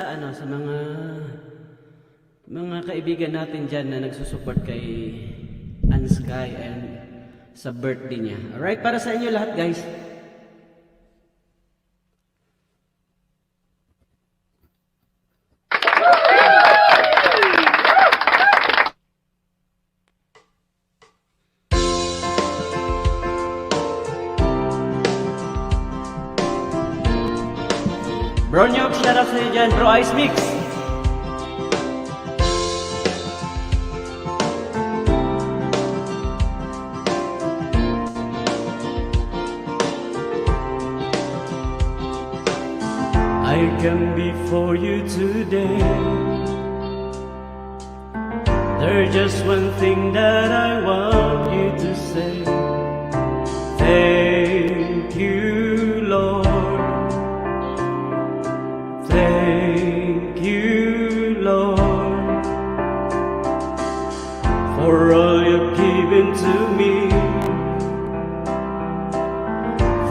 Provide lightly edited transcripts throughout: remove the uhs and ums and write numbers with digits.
Sa mga kaibigan natin dyan na nagsusupport kay Ansky and sa birthday niya. Alright, para sa inyo lahat guys. Bro Nyok, shout out sa iyo dyan. Bro Ice Mix. I come before you today. There's just one thing that I want you to say. Thank you, Lord. Thank you, Lord, for all you've given to me,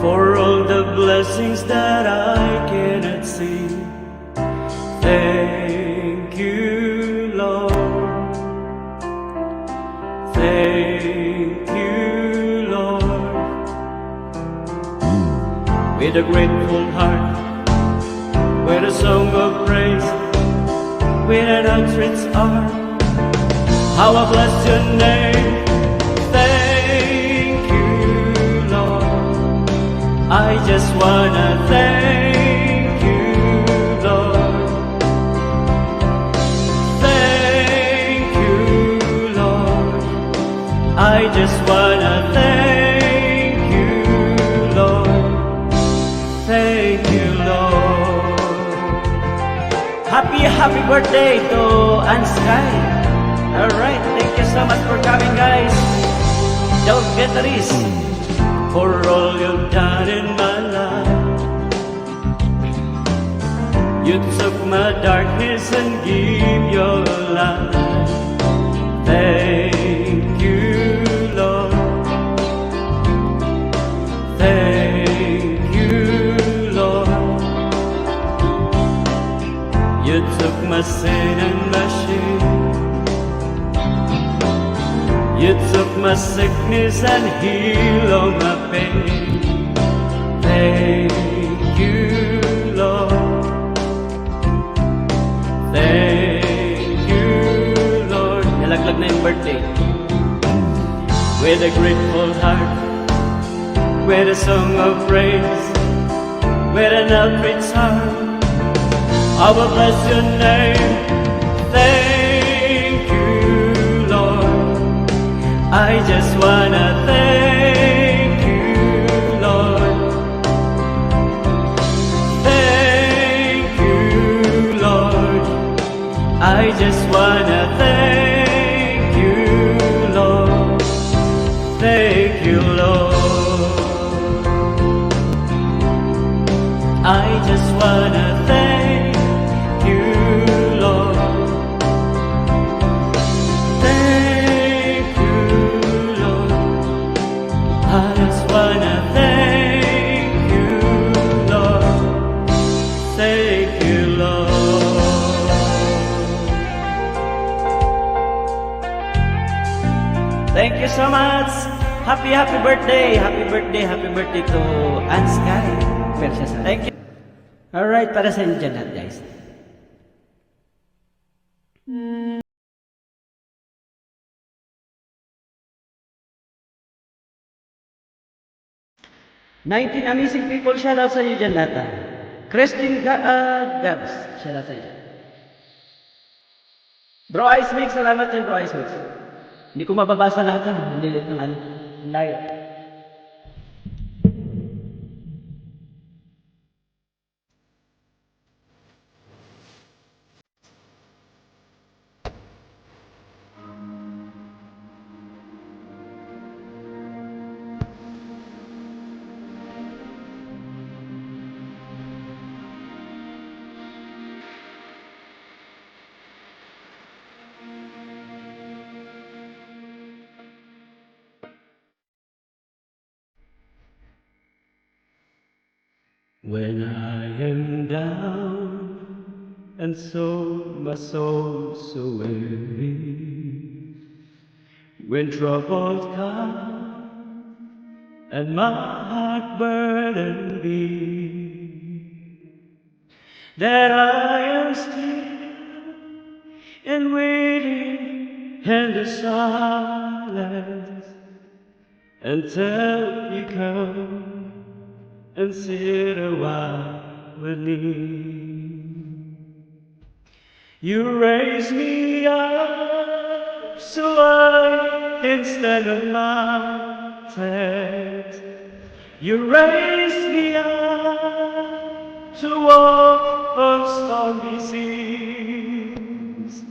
for all the blessings that I cannot see. Thank you, Lord. Thank you, Lord. With a grateful heart, with a song of praise, with an outstretched arm, how I bless your name. Thank you, Lord. I just wanna thank you, Lord. Thank you, Lord. I just wanna thank you, Lord. Thank you, Lord. Happy birthday to Ansky. Alright, thank you so much for coming guys. Don't get the risk for all you've done in my life. You took my darkness and gave your light. Thank you, Lord. Thank you, Lord. You took my sin and my shame. You took my sickness and healed all my pain. Thank you, Lord. Thank you, Lord. Nalaglag na yung birthday. With a grateful heart, with a song of praise, with an outstretched arm, I will bless your name. Thank you, Lord. I just wanna thank you, Lord. Thank you, Lord. I just wanna thank you, Lord. Thank you, Lord. I just wanna thank you, Lord. Thank you, Lord. I just wanna thank you, Lord. Thank you, Lord. Thank you so much. Happy birthday. Happy birthday to Ansky. Thank you. Alright, para sa inyo dyan lahat guys. "19 amazing people, shout out sa inyo dyan lahat. Christine Gabs, shout out sa inyo. Bro Ice Mix, salamat din Bro Ice Mix. Hindi ko mababasa lahat yan. Hindi ng layo. When I am down and so my soul's so weary. When troubles come and my heart burden be, that I am still and waiting in the silence until you come and sit a while with me. You raise me up so I can stand on mountains. You raise me up to walk on stormy seas.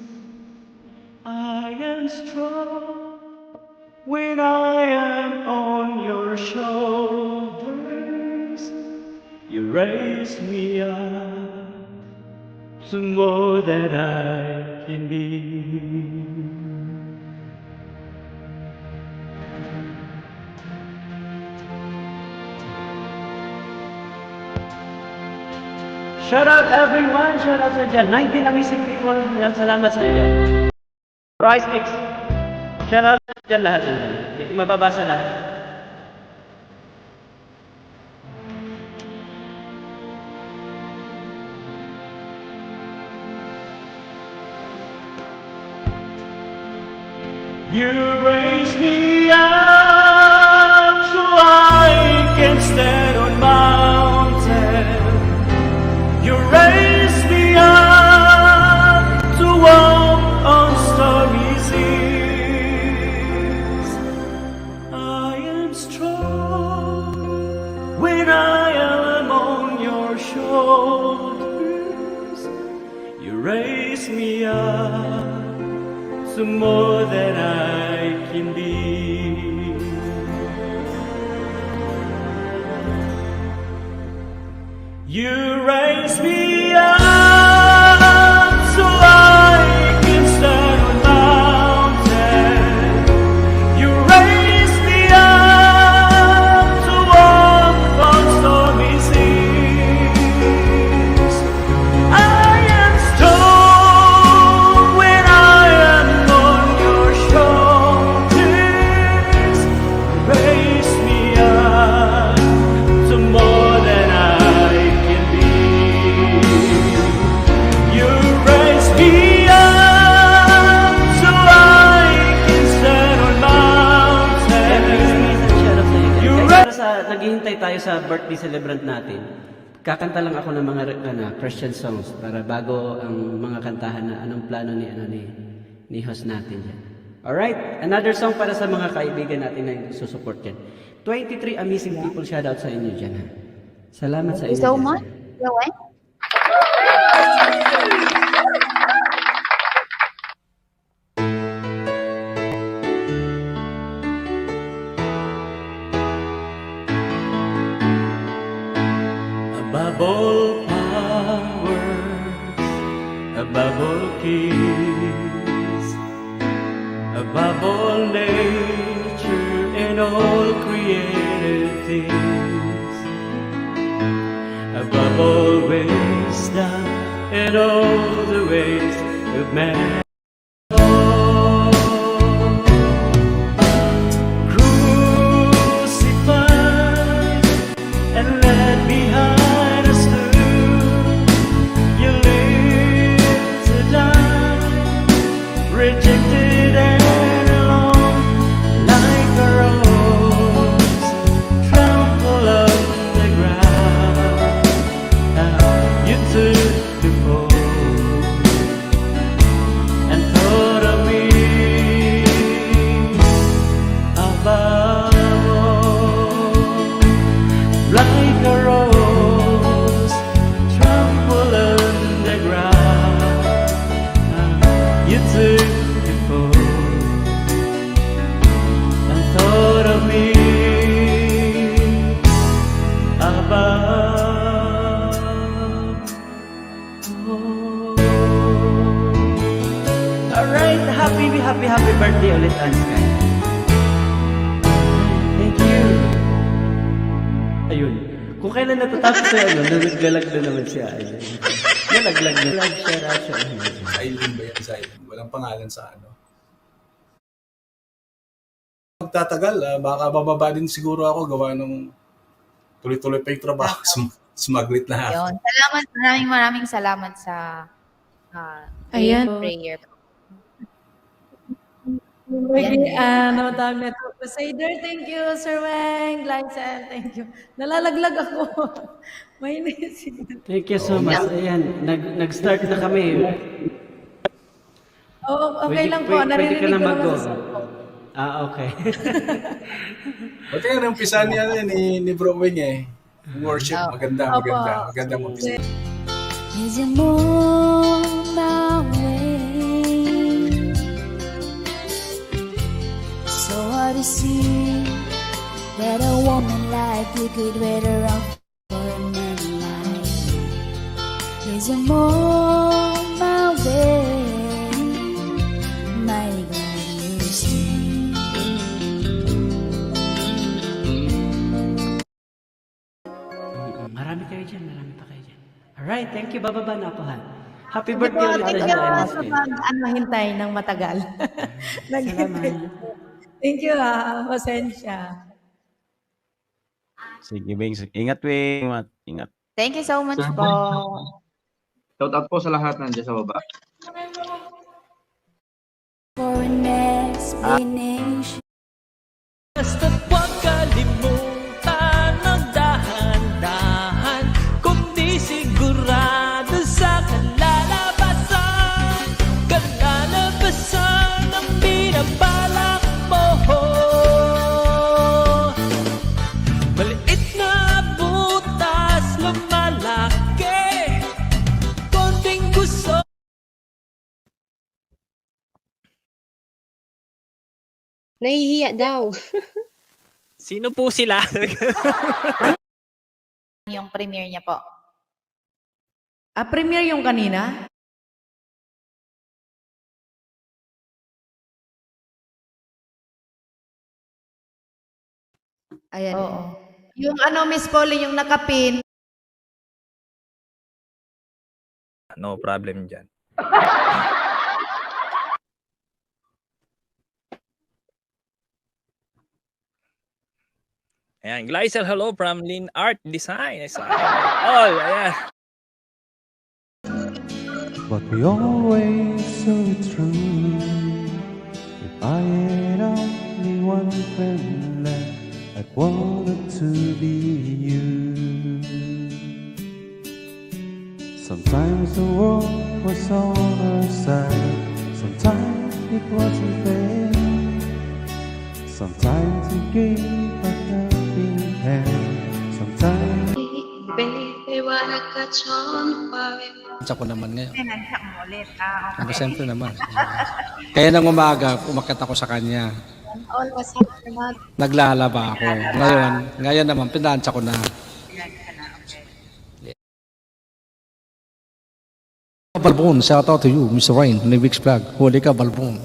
I am strong when I am on your shoulders. You raise me up to more than I can be. Shout out everyone! Shout out sa dyan. 19 amazing people. Yan, salamat sa inyo. Price X. Shout out dyan lahat. Hindi mababasa lahat. You raise me up so I can stand on mountains. You raise me up to walk on stormy seas. I am strong when I am on your shoulders. You raise me up to more than I can be. You raise me up so I can stand on mountains. You raise me up to walk on stormy seas. I am strong when I am on your shoulders. Raise me up to more than I can be. You raise me up so I can stand on mountains. You raise Naghihintay tayo sa birthday celebrant natin. Kakanta lang ako ng mga Christian songs para bago ang mga kantahan na anong plano ni host natin dyan. Alright, another song para sa mga kaibigan natin na susupport dyan. 23 amazing people, shoutout sa inyo dyan ha. Salamat sa inyo. So dyan. much. Rowan? above all powers, above all kings, above all nature and all created things, above all wisdom and all the ways of man. Crucified and left behind a tomb, you lived to die, rejected and alone, like a rose trampled on the ground. You took the fall and thought of me above all, like a rose trampled on the ground. You took the fall and thought of me above all. Alright, happy birthday ulit, Ansky. Thank you. Ayun. Kung kailan natatapos sa naggalag na naman siya. Ayun. Nalaglag na. Love share Asha. Silent ba yan? Silent. Walang pangalan sa ano. Magtatagal, baka bababa din siguro ako gawa nung tuloy-tuloy pa yung trabaho. Smaglit na ako. Yun. Salamat, maraming salamat sa Ayan. prayer. Ano tawag na ito? Crusader, thank you, Sir Weng. Glycel, thank you. Nalalaglag ako. Mainit siguro. Thank you so much. Ayan, nag-start na kami. Oo, okay lang po. Pwede Narinig ka ko na naman mag-go. sa Okay. Pati nga nung umpisa niya ni Bro Wing eh. Worship, maganda. Maganda mo. Is it more my way? So hard to see that a woman like you could wait around for a man like me. Is it more my way? My God, you see. Marami kayo dyan, marami pa kayo dyan. Alright, thank you. Bababa na ako, ha. Happy Thank birthday ulit you sa inyo, sa MSK. hintay ng matagal. Naghintay. Thank you pasensya. Sige, Beng. Ingat, Beng. Ingat. Thank you so much po. Shout out po sa lahat nandiyan sa baba. For an explanation. Basta't huwag kalimutan ng dahan-dahan kung di sigurado sa kalalabasan. Kalalabasan ang binabalak mo. Maliit na butas lumalaki, konting gusto. Nahihiya daw. Sino po sila? Yung premiere niya po. Premiere yung kanina? Ayan. Oo. Yung Miss Polly, yung nakapin. No problem dyan. Ayan, Glycel, hello from Lin Art Design. All, ayan. But we always saw it through. If I had only one friend left, I'd wanted to be you. Sometimes the world was on our side, sometimes it wasn't fair. Sometimes it gave a helping hand, sometimes Nandiyan ko naman ngayon. Pero siyempre naman. Kaya nang umaga, umakyat ako sa kanya. Naglalaba ako. Ngayon naman, pinansya ko na. Balbon, shout out to you, Mr. Ryan, Livix Vlog. Huli ka, Balbon.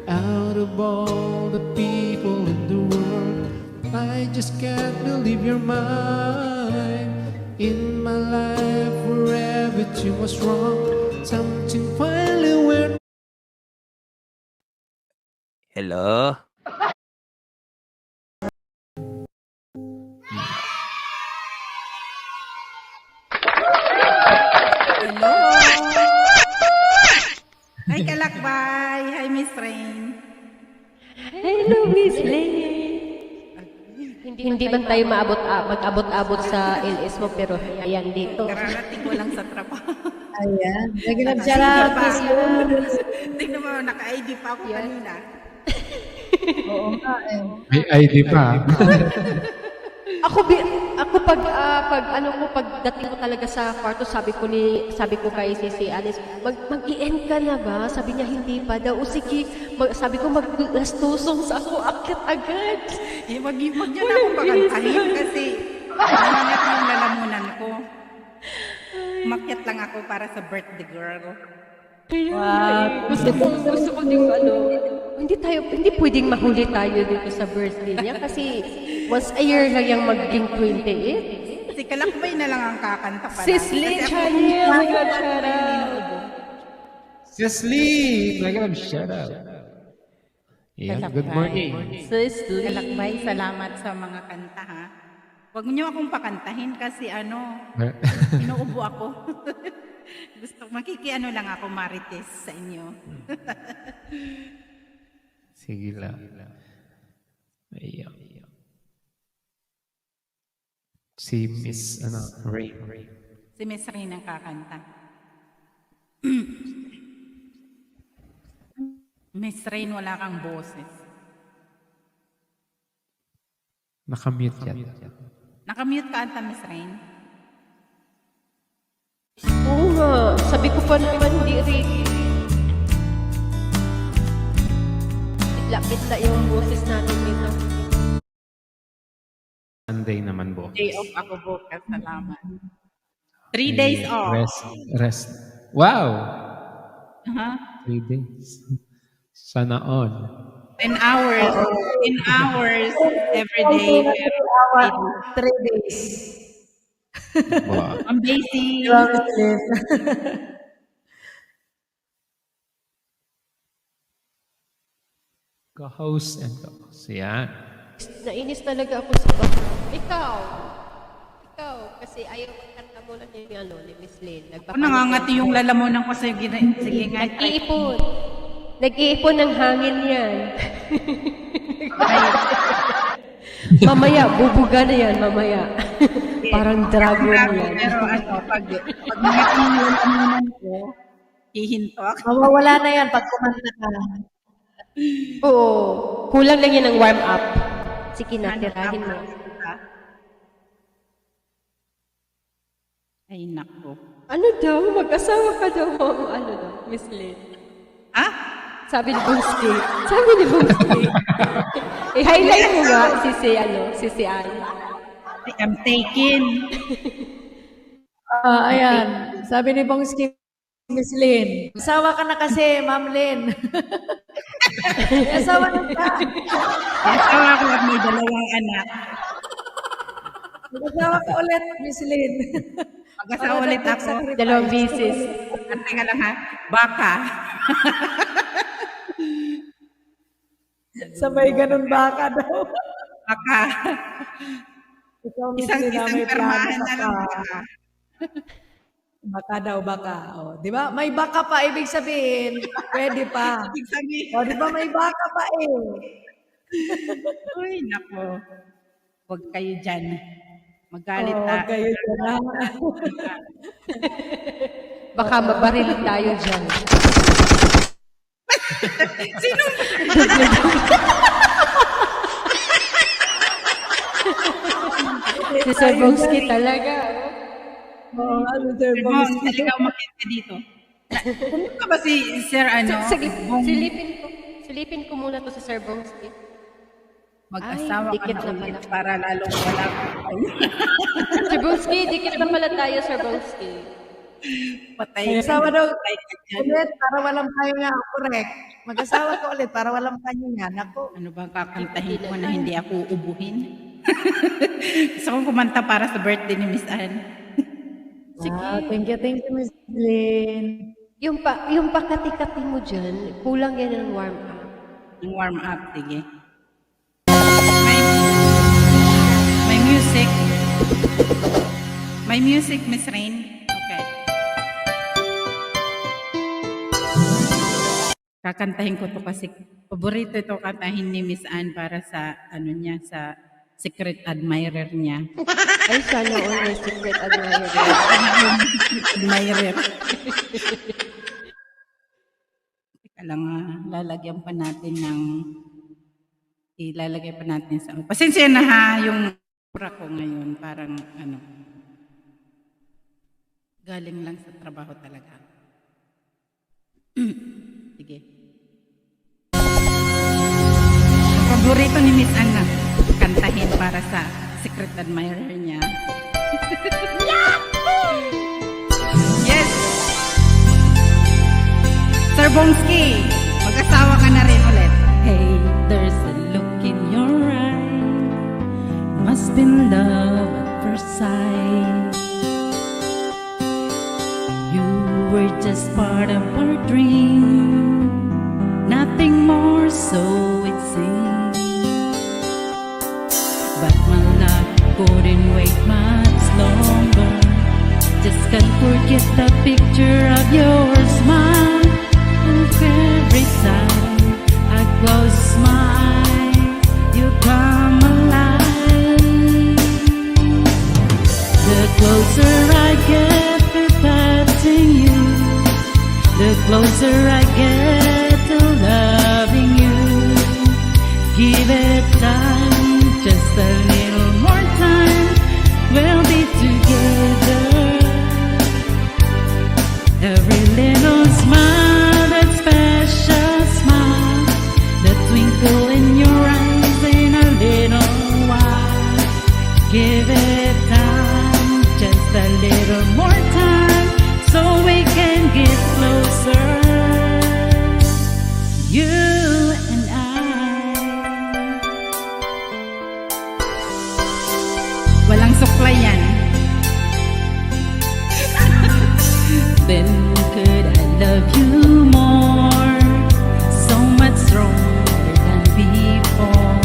Out of all the people in the world, I just can't believe you're mine. In my life, where everything was wrong, something finally went. Hello? Hello! Hi, Kalakbay! Hi, Miss Rain! Hello, Miss Lane. Hindi man tayo mag-abot-abot sa LS mo, pero ayan dito. Kararating ko lang sa trabaho. Ayan. Nag-shout Miss Lane. Tingnan mo, naka-ID pa ako kanina. Oo nga eh. May ID pa. Ako pagdating ko talaga sa kwarto, sabi ko kay si Alice, mag-i-end ka na ba? Sabi niya hindi pa daw. O sige, sabi ko maglastusong sa ako, akit agad. Wag niyo na akong pakantahin kasi nanganap yung lalamunan ko. Umakyat lang ako para sa birthday girl. Kaya Wow. nga eh. Gusto ko din hindi pwedeng mahuli tayo dito sa birthday niya kasi once a year lang yung maging 28. Si Kalakbay na lang ang kakanta pala. Sis Lynn Chaniel, my God, shout out. Cecily! My God, shout out. Yeah, good morning. Sis Lynn. Kalakbay, salamat sa mga kanta ha. Huwag niyo akong pakantahin kasi inuubo ako. Makikiano lang ako marites sa inyo. Sige lang. Ayan. Si Miss, Ray. Si Miss Rain ang kakanta. Miss Rain, wala kang boses. Nakamute yan. Nakamute ka ata, Miss Rain? Oo nga, sabi ko pa naman hindi rin. Itla yung boses natin dito. Sunday naman po. Day off ako bukas, salamat. 3 days off. Rest. Wow! Uh-huh. 3 days. Sana all. 10 hours. 10 hours every day. 3 days. Wow. I'm busy. Ka-host and ka-host. Yan. Nainis talaga ako sa Ikaw, kasi ayaw magkanta mo lang ni Miss Lynn. Ako nangangati yung lalamunan ko sa sige nga. Nag-iipon ng hangin yan. Mamaya, bubuga na yan, mamaya. Parang dragon yan. Pero pag nangati yung lalamunan ko, hihinto ako. Mawawala na yan pag kumanta ka. Oo, kulang lang yan ng warm-up. Sige na, tirahin mo. Ay, nako. Ano daw? Mag-asawa ka daw. Ano daw, Miss Lynn? Ha? Sabi ni Bumski. I-highlight mo nga si Anne. I'm taken. Ayan. Sabi ni Bongski, Miss Lynn. Asawa ka na kasi, Ma'am Lynn. Asawa na ka. Asawa ko at may 2 anak. Mag-asawa ka ulit, Miss Lynn. Mag-asawa ulit ako. 2 bisis. At teka lang ha, baka. Sabay ganun baka daw. Baka. Ikaw, Miss Isang Lynn, may permahan plano na ka lang pa. baka. Baka daw, baka. O, di ba? May baka pa, ibig sabihin, pwede pa. Ibig sabihin. O, di ba may baka pa eh. Uy, nako. Huwag kayo dyan. Magalit Huwag kayo dyan. Ha? Baka mabaril tayo dyan. Sino? Si Sir Bongski talaga. Oo, ano, Sir Sir Bong, Bongski. talaga umakit ka dito. Pumunta ba si Sir Sige, silipin ko muna to si Sir Bongski. Mag-asawa Ay, ka dikit na na ulit pala. para lalong wala ko. Sir Bongski, dikit na pala tayo, Sir Bongski. Patay. Mag-asawa daw Patay ka dyan. ulit para walang pahinga. Correct. Mag-asawa ka ulit para walang pahinga. Nako. Ano ba kakantahin ko na hindi ako ubuhin? Gusto kong kumanta para sa birthday ni Miss Anne. Sige. Thank you, Miss Lynn. Yung pakati-kati mo dyan, kulang yan ng warm-up. Ang warm up, sige. May music. May music, Miss Rain. Okay. Kakantahin ko to kasi paborito ito kantahin ni Miss Anne para sa sa secret admirer niya. Ay, sana all may secret admirer. Admirer. Teka lang, lalagyan pa natin ilalagay pa natin sa... Pasensya na ha, yung pura ko ngayon, parang galing lang sa trabaho talaga. Sige. Paborito ni Miss Anna, kantahin para sa secret admirer niya. Bongski, mag-asawa ka na rin ulit. Hey, there's a look in your eye. Must be love at first sight. You were just part of our dream. Nothing more, so it seems. But my love couldn't wait much longer. Just can't forget the picture of your smile. And every time I close my eyes, you come alive. The closer I get to touching you, the closer I get to loving you. Give it time, just a little more time. We'll be together. Every little smile, that special smile, the twinkle in your eyes in a little while. Give it time, just a little more time, so we can get closer. You and I. Walang suklayan. Then could I love you more, so much stronger than before?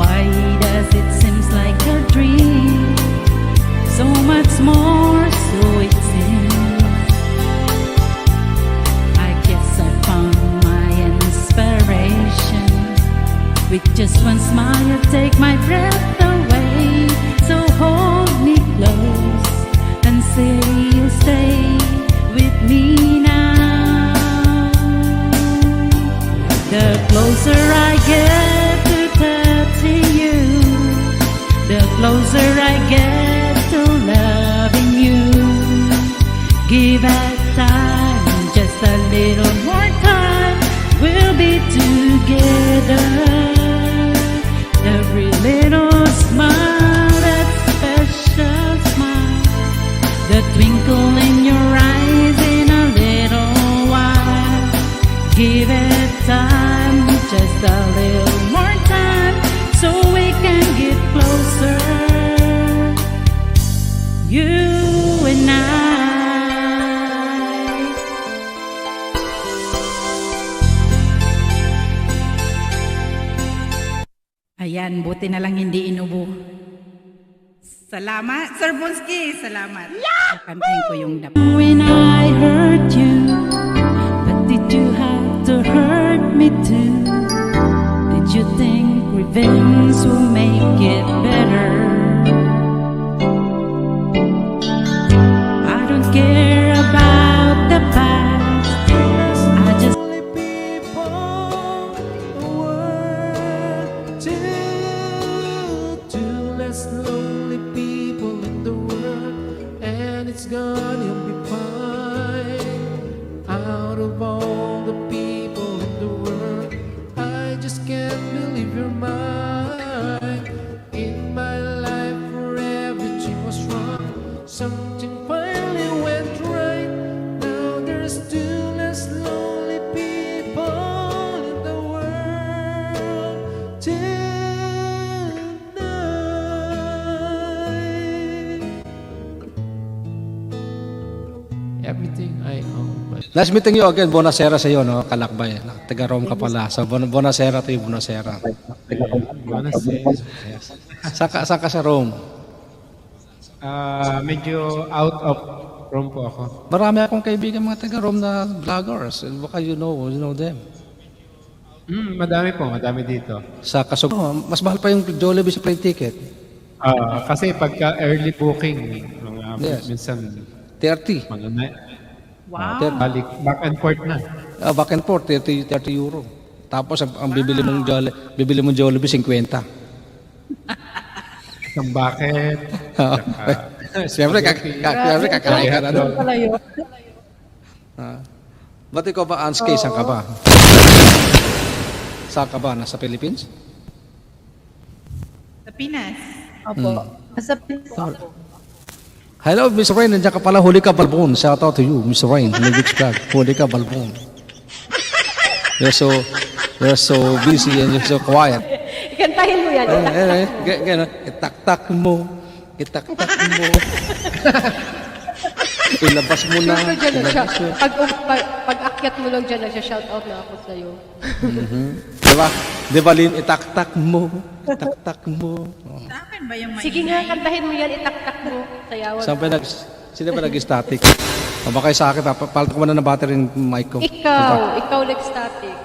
Why does it seem like a dream? So much more, so it seems. I guess I found my inspiration. With just one smile, take my breath away. So hold me close and say you'll stay with me now. The closer I get to touching you, the closer I get to loving you. Give it time, just a little more time. We'll be together. Every little smile, that special smile, the twinkle in your eyes in a little while. Give it time, just a little more time, so we can get closer. You and I. Ayan, buti na lang hindi inubo. Salamat, Sir Bonsky. Salamat. Kakantahin ko yung dap. When I hurt you, but did you have to hurt me too? Did you think revenge will make it better? I don't care about the past. I just Two less lonely people in the world, and it's gonna be fine. Out of all the people in the world, I just can't believe you're mine. In my life where everything was wrong, something finally went right. Now there's two less lonely people in the world tonight. Everything I own. Nice meeting you again. Bonasera sa iyo, no? Kalakbay. Taga-Rome ka pala. So, Bonasera to yung Bonasera. Yes. Saan ka sa Rome? Medyo out of Rome po ako. Marami akong kaibigan mga taga-Rome na vloggers. Baka you know them. Madami dito. Sa Kasug, mas mahal pa yung Jollibee sa plane ticket. Kasi pagka early booking, mga Yes. minsan 30. mga na, wow. balik, back and forth na. Back and forth, 30 euro. Tapos ang bibili mong Jollibee 50. Isang bucket. Siyempre, kakain ka na doon. Pala yun. Ba't ikaw ba, Anske, saan ka ba? Saan ka ba? Nasa Philippines? Sa Pinas. Opo. Sa Pinas po ako. Hello, Mr. Rain. Nandiyan ka pala. Huli ka, Balbon. Shout out to you, Mr. Rain. Lyrics Vlog. Huli ka, Balbon. You're so busy and you're so quiet. Ikantahin mo yan. Gano'n. Itak-tak mo. Itak-tak mo. Ilabas mo na. Sure ka dyan, Ilabas mo. pag akyat mo lang dyan, nagsha-shout out na ako sa'yo. Diba? Diba, Lin? Itak-tak mo. Itak-tak mo. Oh. Sige nga, kantahin mo yan, itaktak mo. Sayawan. Sino ba nag-static? O baka sa akin, papalit ko muna ng battery ng mic ko. Ikaw nag-static.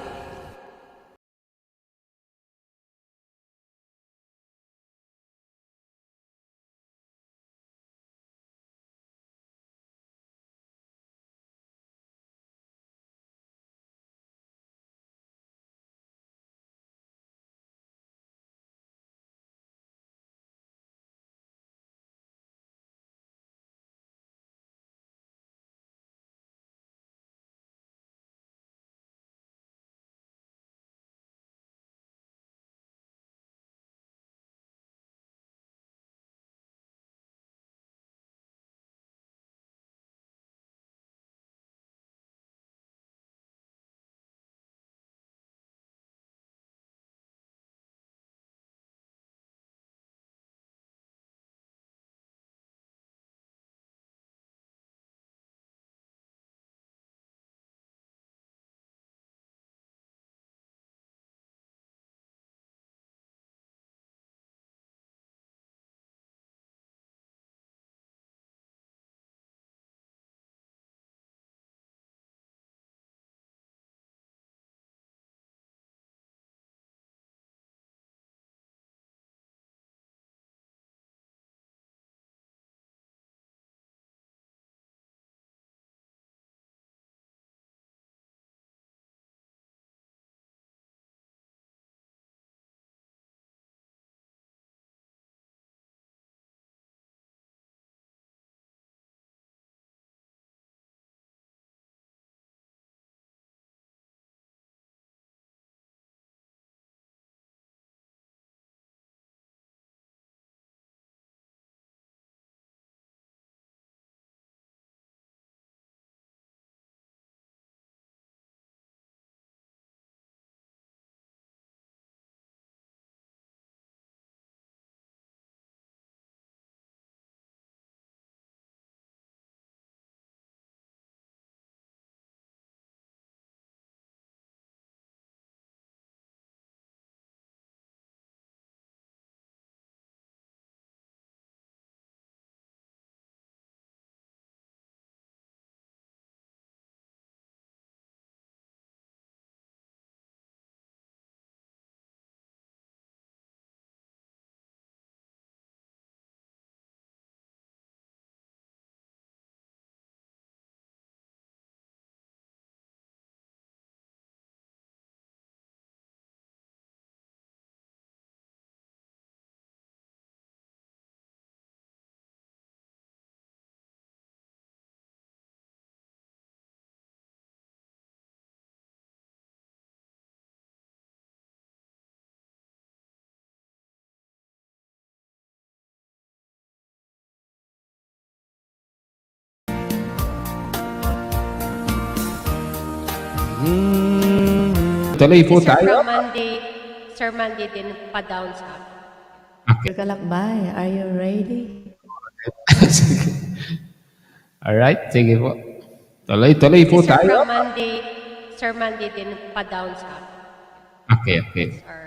Tuloy po Sir, tayo. Sir Mandy din pa-down sa akin. Kalakbay, are you ready? Alright, sige po. Tuloy po tayo. Sir Mandy din pa-down sa akin. Okay. Or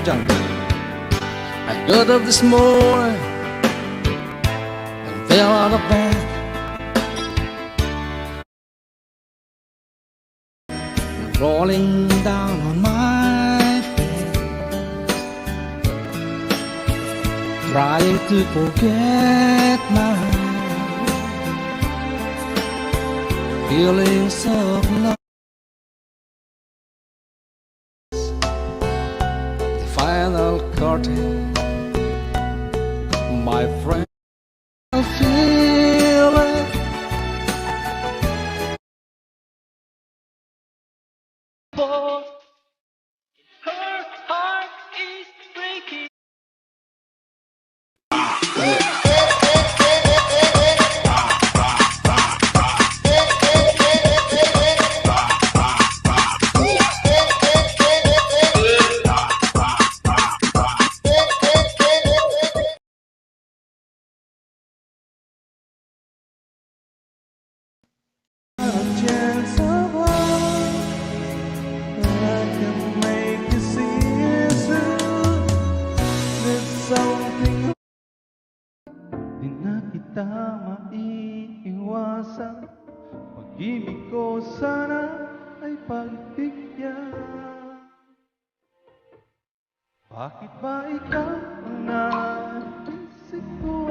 dyan. I got up this morning and fell out of bed. Rolling down on my face, trying to forget my feelings of love. The final curtain, my friend, I feel it. Chance of love that can make you see it through. There's something di na kita maiiwasan. Pag-ibig ko sana ay pagbigyan. Bakit ba ikaw ang naisip ko?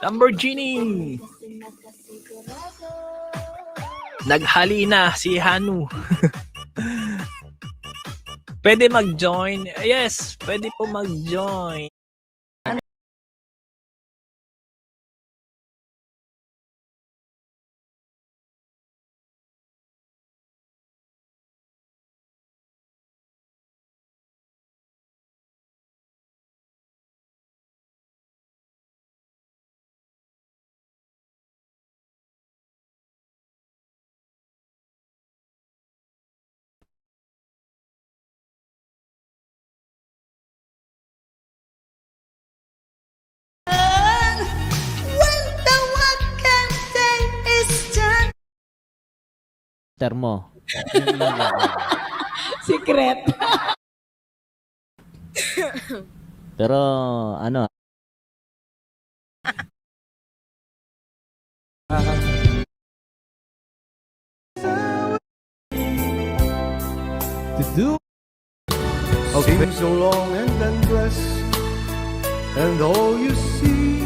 Lamborghini! Naghali na si Hanu. Pwede mag-join? Yes, pwede po mag-join. Termo. Secret. Pero ano, To do seems so long and endless, and all you see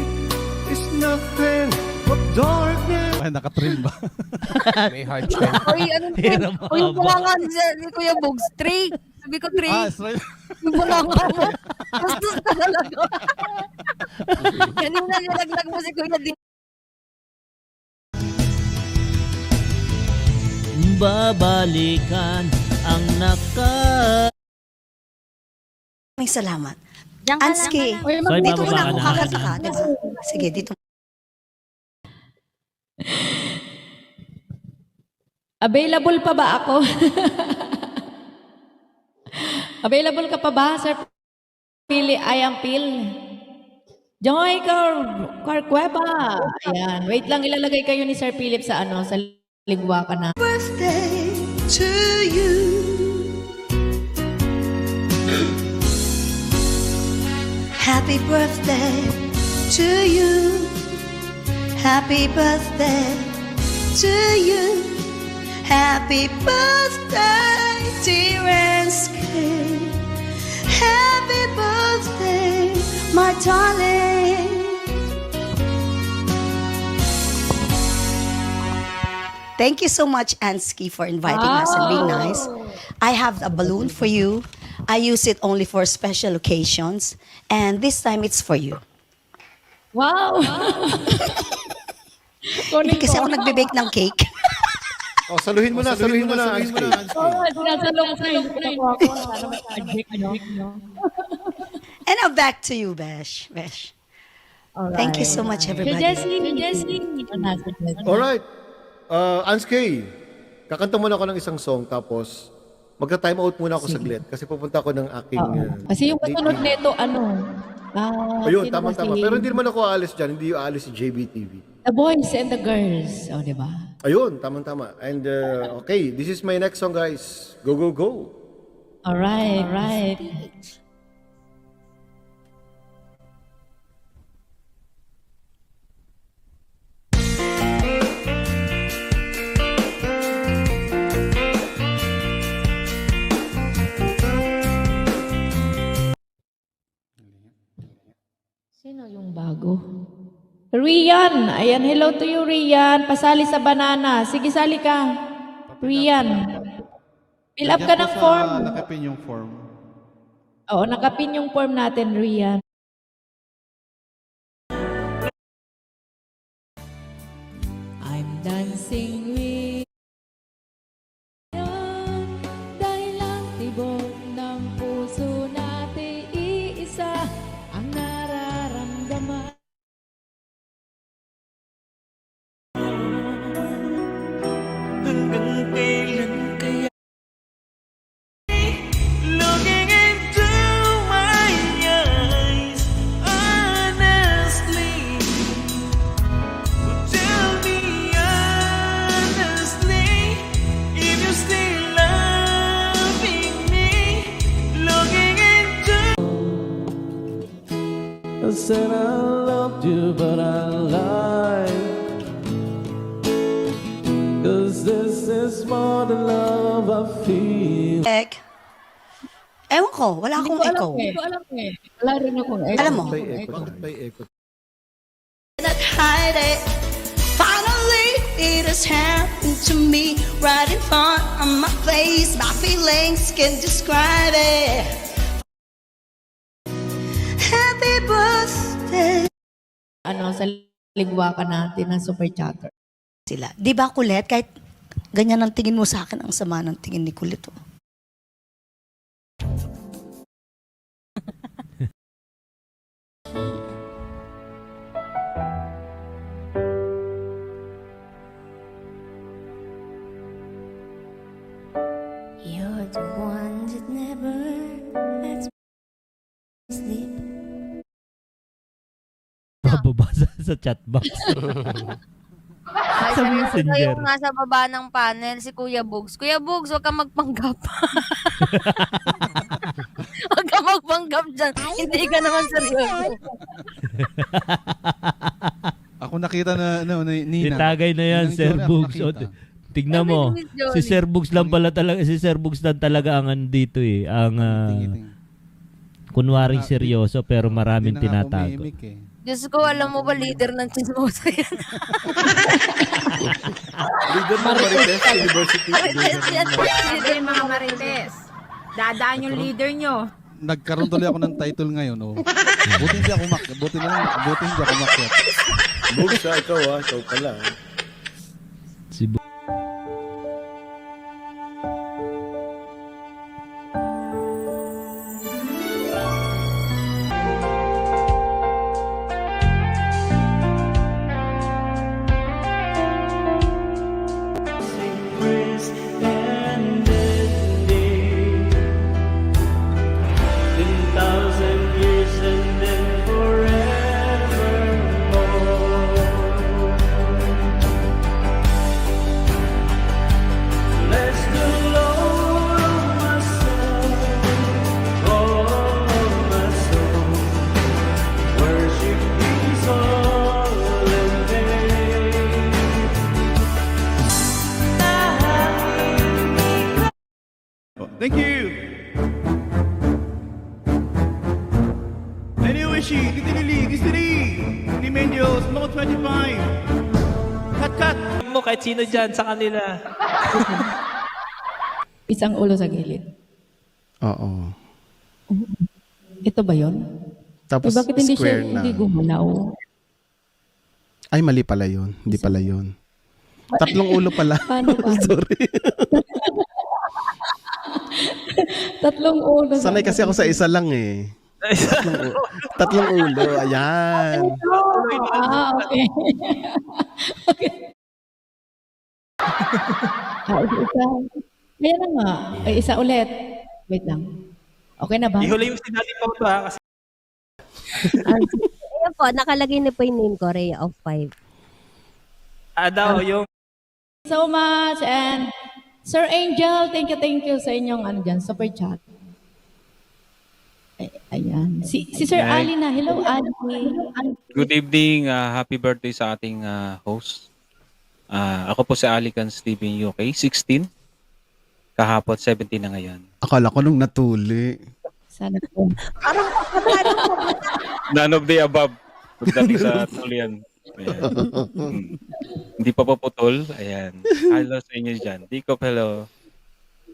is nothing but darkness. Ay, nakatrim ba? May hard Uy, anong Hirap Uy, yung mahaba. bulangan ni Kuya Bog, straight. Sabi ko, straight. straight. Yung bulangan mo. Gusto ka talaga. Kanina nilaglag mo si Kuya Di. babalikan ang Maraming salamat. Diyan ka Anski, lang. Uy, Soy, dito bababa muna ka ako na. kakasaka. Diba? Sige, dito. Available pa ba ako? Available ka pa ba, Sir Pili Ayampil? Joy Carcueva. Ayan. Wait lang, ilalagay kayo ni Sir Philip sa sa ligwa ka na. Birthday to you. Happy birthday to you. Happy birthday to you. Happy birthday, dear Anski. Happy birthday, my darling. Thank you so much, Anski, for inviting us and being nice. I have a balloon for you. I use it only for special occasions. And this time, it's for you. Wow! Hindi kasi ako nagbe-bake ng cake. Oh, saluhin mo na, saluhin mo na. Sinasalong sa And now back to you, Besh. Besh. Thank you so much, everybody. Jessie. Alright. Anski, kakanta muna ako ng isang song tapos magka-time out muna ako saglit kasi pupunta ako ng aking... Kasi yung kasunod nito, Ayun, sino ba tama-tama. Pero hindi naman ako aalis dyan. Hindi aalis si JBTV. The boys and the girls. O, di ba? Ayun, tama-tama. And okay, this is my next song, guys. Go, go, go. Alright, right. Sino yung bago? Rian! Ayan, hello to you, Rian. Pasali sa banana. Sige, sali ka. Rian. Fill up ka ng form. Nakapin yung form. Oo, nakapin yung form natin, Rian. I'm dancing with you dahil ang tibok ng puso natin iisa ang nararamdaman. Hanggang kailan kaya looking into my eyes honestly, tell me honestly if you're still loving me, looking into. I said I loved you, but I lied. 'Cause this is more than love I feel. Ewan ko, wala akong echo. Hindi ko alam eh. Wala rin akong echo. Alam mo? Bakit may echo? Not hide it. Finally, it has happened to me right in front of my face. My feelings can describe it. Happy birthday. Ano, sa ligwakan natin ng super chatter. Sila. Di ba, Kulit? Kahit ganyan ang tingin mo sa akin, ang sama ng tingin ni Kulit. Oh. You're the one that never lets me sleep. Mababasa sa chatbox. Ay, Sa sabi ko Messenger. yung nasa baba ng panel, si Kuya Bugs. Kuya Bugs, huwag kang magpanggap. Huwag kang magpanggap dyan. Hindi ka naman seryoso. Ako nakita na Nina. Itagay na yan, Ninang Sir Jory, ako Bugs. O, nakita. tignan mo. Miss Jory. Si Sir Bugs lang pala talaga, si Sir Bugs lang talaga ang andito eh. Ang kunwaring seryoso pero maraming Hindi na nga tinatago. umimik eh. Diyos ko, alam mo ba, leader ng chismosa yan? Leader ng Marites University. Marites yan. Leader yung mga Marites. Dadaan yung leader nyo. Nagkaroon tuloy ako ng title ngayon. Oh. Buti hindi ako umakyat. Buti hindi ako umakyat. Bugs ha, ikaw ha. Ikaw pala. Si Bu- Praise and ending 10,000 years and then forevermore. Bless the Lord, oh my soul, oh my soul. Worship His holy name. Thank you. Anyway, Gistiri, ni Mendios, mga 25. Cut. Mo kahit sino dyan sa kanila. Isang ulo sa gilid. Oo. Ito ba yun? Tapos Bakit hindi siya square na. hindi gumalaw? Ay, mali pala yun. Hindi pala yun. Tatlong ulo pala. Paano? Sorry. Tatlong ulo. Sanay kasi ako sa isa lang eh. Tatlong ulo. Ayan. Okay. Okay. Isa. Ayan na nga. Ay, isa ulit. Wait lang. Okay na ba? Ihuli yung sinali po ito ha. Kasi Ayan po, nakalagay na po yung name ko, Rhea of 5. Daw yung So much. And Sir Angel, thank you sa inyong super chat. Ayan. Si Sir Hi. Ali na. Hello, Ali. Good evening. Happy birthday sa ating host. Ako po si Alican Steven UK, 16. Kahapon, 17 na ngayon. Akala ko nung natuli. Sana po. None of the above. Pagdating sa tulian. Ayan. Hindi pa paputol. Ayan. Hello sa inyo dyan. Dicop, hello.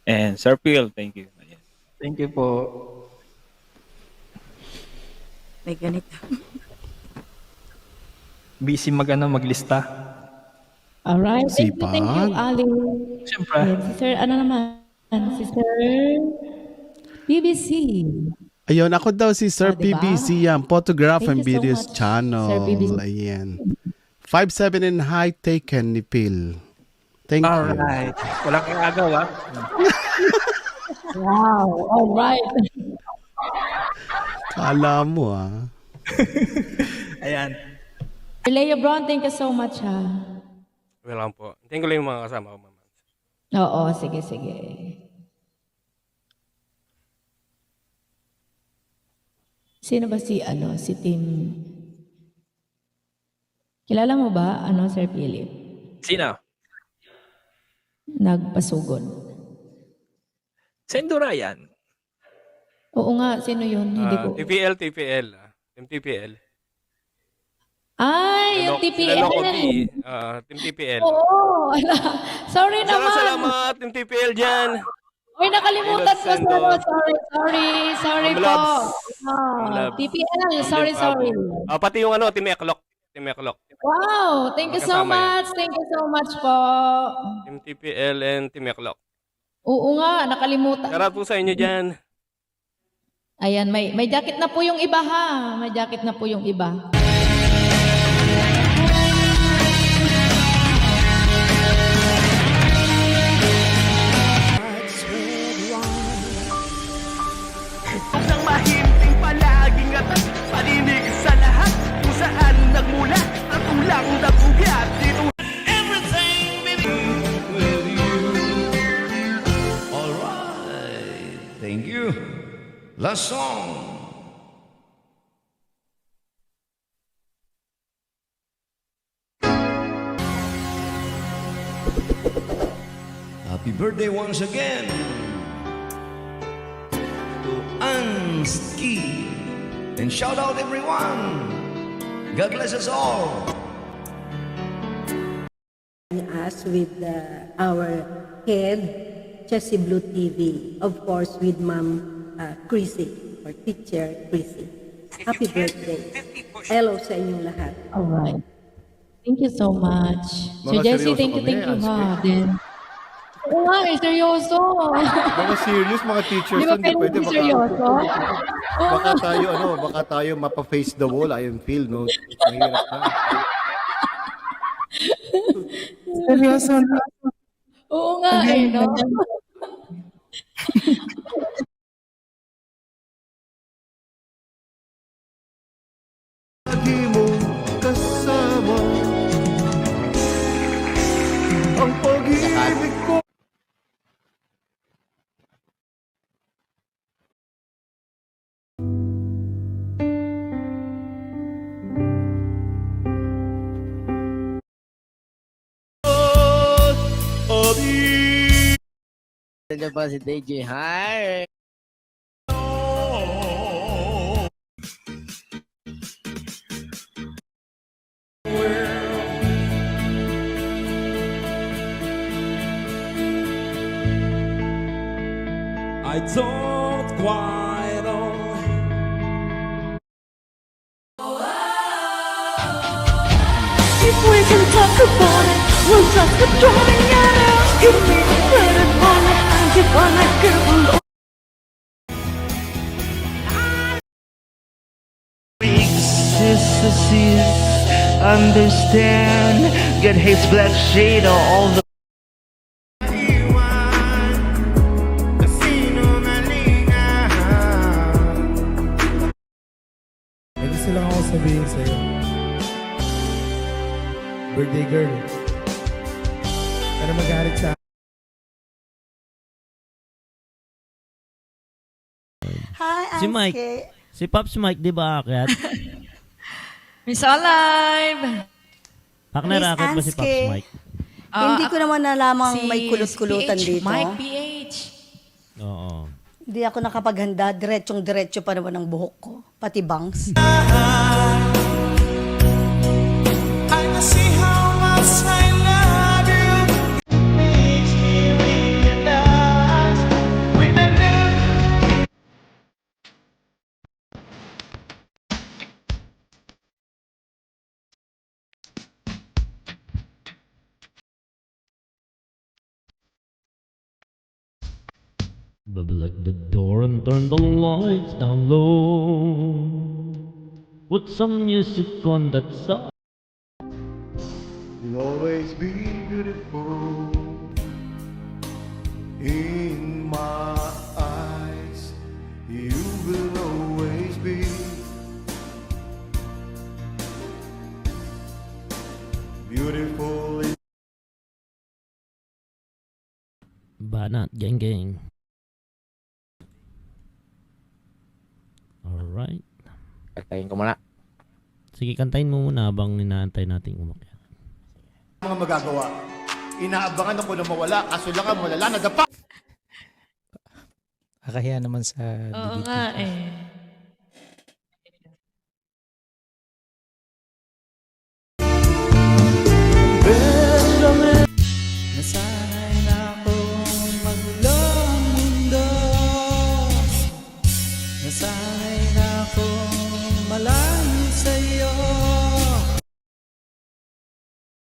And Sir Phil, thank you. Ayan. Thank you po. May ganito. Busy maglista. Alright. Thank you, Sipag. Ali. Siyempre. Ayan, si Sir, ano naman? Si Sir BBC. Ayun, ako daw si Sir diba? PBC yan. Photograph Thank and you so Videos much, Channel. Sir PBC. Ayan. 5'7" and high taken ni Phil. Thank you. Alright. Wala kang agaw, ah. Wow. Alright. Kala mo Ayan. Leo Brown, thank you so much ha. Welcome po. Tingin ko lang yung mga kasama ko, mama. Oo, sige. Sino ba si Tim? Kilala mo ba, Sir Philip? Sino? Nagpasugod. Sendura yan. Oo nga, sino yun? Hindi ko. TPL. Team TPL. Ay, yung TPL. Team TPL. Oo. Sorry naman. Salamat, Team TPL dyan. Uy, nakalimutan ko. Sorry po. Love. TPL, sorry. Pati yung Team Eklok. Wow, thank you so much. Thank you so much po. Team TPL and Team Eklok. Oo nga, nakalimutan. Shout po sa inyo dyan. Ayan, may jacket na po yung iba ha. May jacket na po yung iba. Ang mahimping palaging at paninig sa lahat kung saan nagmula at ulang nagugat dito. Everything with you. Alright, thank you. Last song. Happy birthday once again to Anski. And shout out everyone. God bless us all. Us with our head, Chelsea Blue TV, of course with Ma'am Chrissy, or Teacher Chrissy. Happy birthday. Hello sa inyong lahat. Alright. Thank you so much. So Mga Jessie, seryoso thank you kami, ha. Then, oo nga, seryoso. Mga serious, mga teachers, Di ba hindi pwede pwede seryoso? baka tayo mapa-face the wall, I feel, no? Mahirap na. Seryoso na. Oo nga no? Lagi mo kasama ang pag-ibig ko. Nandiyan pa si DJ. Hi! I don't quite know. If we can talk about it, we'll just be drowning it out. If we can put it on it, I give on it, give on it. Understand, get his black shade all the May gusto lang ako sabihin sa'yo. Birthday girl. Pero magalit sa Hi, Si Mike. Anske. Si Pops Mike, di ba akyat? Miss Alive! Partner, Miss akyat ba si Pops Anske. Mike? Hindi ko naman nalamang Si may kulot-kulutan PH, dito. Mike PH. Oo. Hindi ako nakapaghanda. Diretsyong-diretso pa naman ang buhok ko. Pati bangs. Lock the door and turn the lights down low. Put some music on that side. You'll always be beautiful in my eyes. You will always be beautiful. Banat, gang gang. Alright. Kantahin ko muna. Sige, kantahin mo muna habang inaantay natin umakyat. Mga magagawa. Inaabangan ako na mawala, kaso lang ang malala na dapa. Kakahiya naman sa Oo DDT. nga eh. Nasanay na akong magulong mundo. Nasanay na akong malayo sa'yo.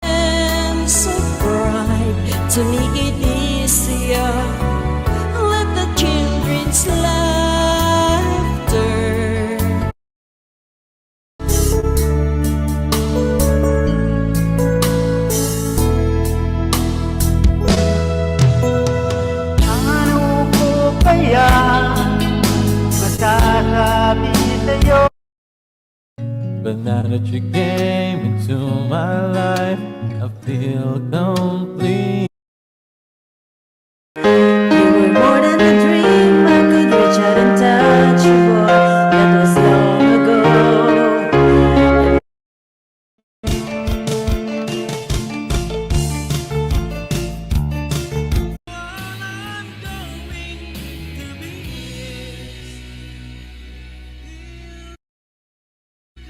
And so bright, to make it easier, let the children's laughter Ano ko kaya masasabi sa'yo? But now that you came into my life, I feel complete. You were more than a dream I could reach out and touch you, boy. That was long ago.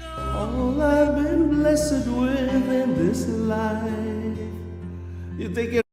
All I've been blessed with in this life, you take it.